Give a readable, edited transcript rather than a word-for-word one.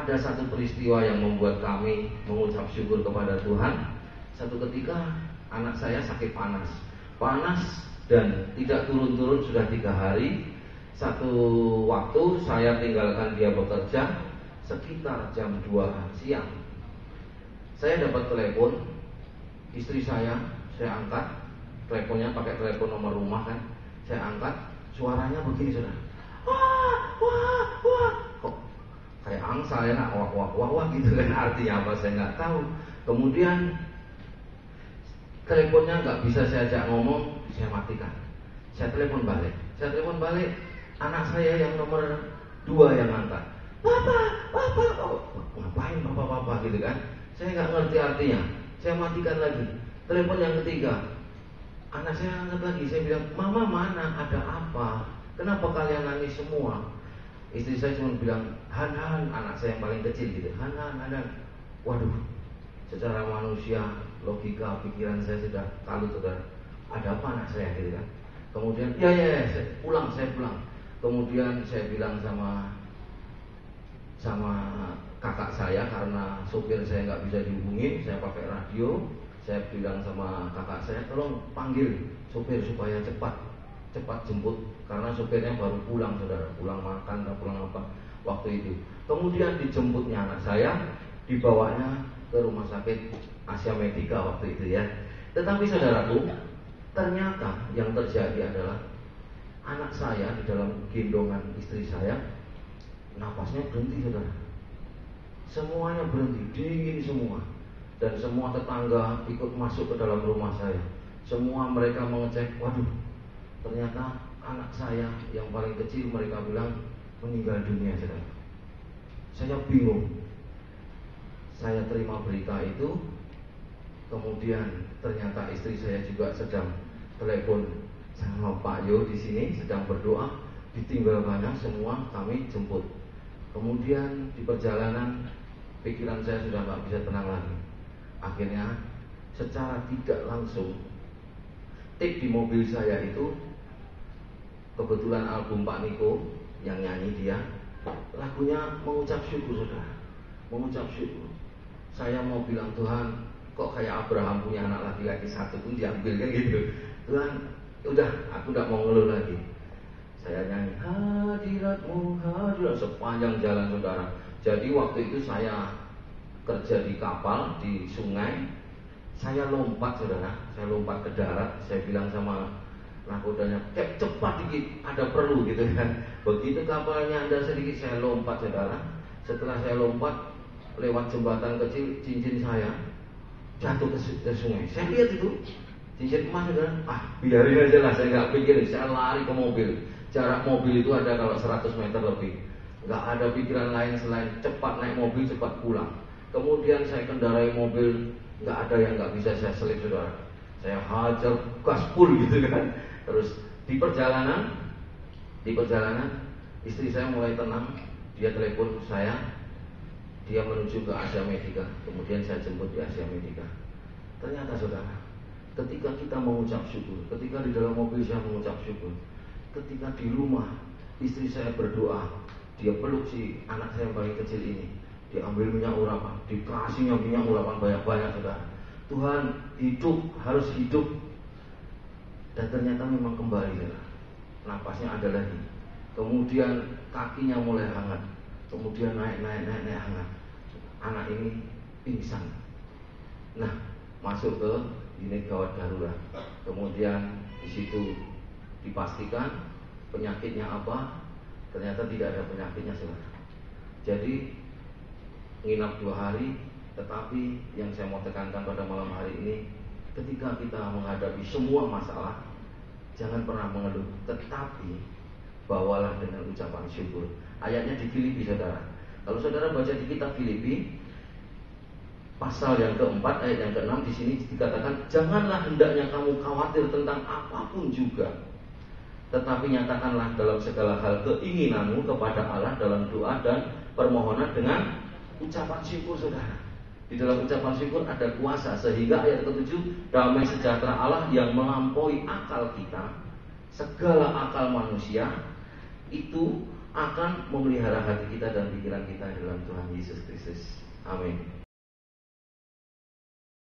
ada satu peristiwa yang membuat kami mengucap syukur kepada Tuhan. Satu ketika anak saya sakit panas dan tidak turun-turun sudah 3 hari. Satu waktu saya tinggalkan dia bekerja sekitar jam 2 siang. Saya dapat telepon istri saya angkat. Teleponnya pakai telepon nomor rumah kan. Saya angkat, suaranya begini sudah. Wah, wah, wah. Kok kayak angsa ya, wah, wah, wah, wah gitu kan, artinya apa saya nggak tahu. Kemudian teleponnya nggak bisa saya ajak ngomong, saya matikan. Saya telepon balik, anak saya yang nomor 2 yang angkat. Papa, oh, ngapain papa gitu kan? Saya nggak ngerti artinya. Saya matikan lagi. Telepon yang ketiga, anak saya angkat lagi. Saya bilang, mama mana? Ada apa? Kenapa kalian nangis semua? Istri saya cuma bilang, Han, anak saya yang paling kecil gitu. Han. Waduh, secara manusia, logika, pikiran saya sudah kalut, saudara. Ada apa anak saya gitu kan? Kemudian, ya, saya pulang. Kemudian saya bilang sama kakak saya, karena sopir saya nggak bisa dihubungin, saya pakai radio. Saya bilang sama kakak saya, tolong panggil sopir supaya cepat jemput, karena sopirnya baru pulang, saudara, pulang makan atau pulang apa waktu itu. Kemudian dijemputnya anak saya, dibawanya ke rumah sakit Asia Medika waktu itu ya. Tetapi saudaraku, ternyata yang terjadi adalah anak saya di dalam gendongan istri saya, napasnya berhenti, saudara. Semuanya berhenti, dingin semua. Dan semua tetangga ikut masuk ke dalam rumah saya. Semua mereka mengecek, waduh, ternyata anak saya yang paling kecil, mereka bilang meninggal dunia, saudara. Saya bingung. Saya terima berita itu. Kemudian ternyata istri saya juga sedang telepon sama Pak Yo di sini, sedang berdoa. Ditinggalkannya semua, kami jemput. Kemudian di perjalanan pikiran saya sudah nggak bisa tenang lagi. Akhirnya secara tidak langsung, tape di mobil saya itu kebetulan album Pak Niko yang nyanyi dia, lagunya mengucap syukur, saudara. Mengucap syukur. Saya mau bilang, Tuhan, kok kayak Abraham punya anak laki-laki 1 pun diambil kan gitu. Tuhan, udah, aku nggak mau ngeluh lagi. Saya nyanyi hadiratmu, hadirat sepanjang jalan, saudara. Jadi waktu itu saya kerja di kapal di sungai. Saya lompat, saudara. Saya lompat ke darat. Saya bilang sama nakodanya, cepat dikit, ada perlu gitu kan. Begitu kapalnya ada sedikit, saya lompat, saudara. Setelah saya lompat lewat jembatan kecil, cincin saya jatuh ke sungai. Saya lihat itu cincin emas, saudara. Biarin aja lah, saya nggak pikirin. Saya lari ke mobil. Jarak mobil itu ada kalau 100 meter lebih. Nggak ada pikiran lain selain cepat naik mobil, cepat pulang. Kemudian saya kendarai mobil, nggak ada yang nggak bisa saya selip, saudara. Saya hajar gas full gitu kan. Terus di perjalanan istri saya mulai tenang. Dia telepon saya, dia menuju ke Asia Medika. Kemudian saya jemput di Asia Medika. Ternyata, saudara, ketika kita mengucap syukur, ketika di dalam mobil saya mengucap syukur, ketika di rumah istri saya berdoa, dia peluk si anak saya yang paling kecil ini, diambil minyak urapan, dikasihnya minyak urapan banyak-banyak, saudara. Tuhan, hidup, harus hidup. Dan ternyata memang kembali, saudara. Napasnya ada lagi. Kemudian kakinya mulai hangat. Kemudian naik hangat. Anak ini pingsan. Nah, masuk ke unit gawat darurat. Kemudian di situ dipastikan penyakitnya apa. Ternyata tidak ada penyakitnya, saudara. Jadi nginap 2 hari. Tetapi yang saya mau tekankan pada malam hari ini, ketika kita menghadapi semua masalah, jangan pernah mengeluh, tetapi bawalah dengan ucapan syukur. Ayatnya di Filipi, saudara. Kalau saudara baca di kitab Filipi pasal yang keempat ayat yang ke-6, di sini dikatakan, janganlah hendaknya kamu khawatir tentang apapun juga, tetapi nyatakanlah dalam segala hal keinginanmu kepada Allah dalam doa dan permohonan dengan ucapan syukur, saudara. Di dalam ucapan syukur ada kuasa, sehingga ayat ke-7, damai sejahtera Allah yang melampaui akal kita, segala akal manusia, itu akan memelihara hati kita dan pikiran kita dalam Tuhan Yesus Kristus. Amin.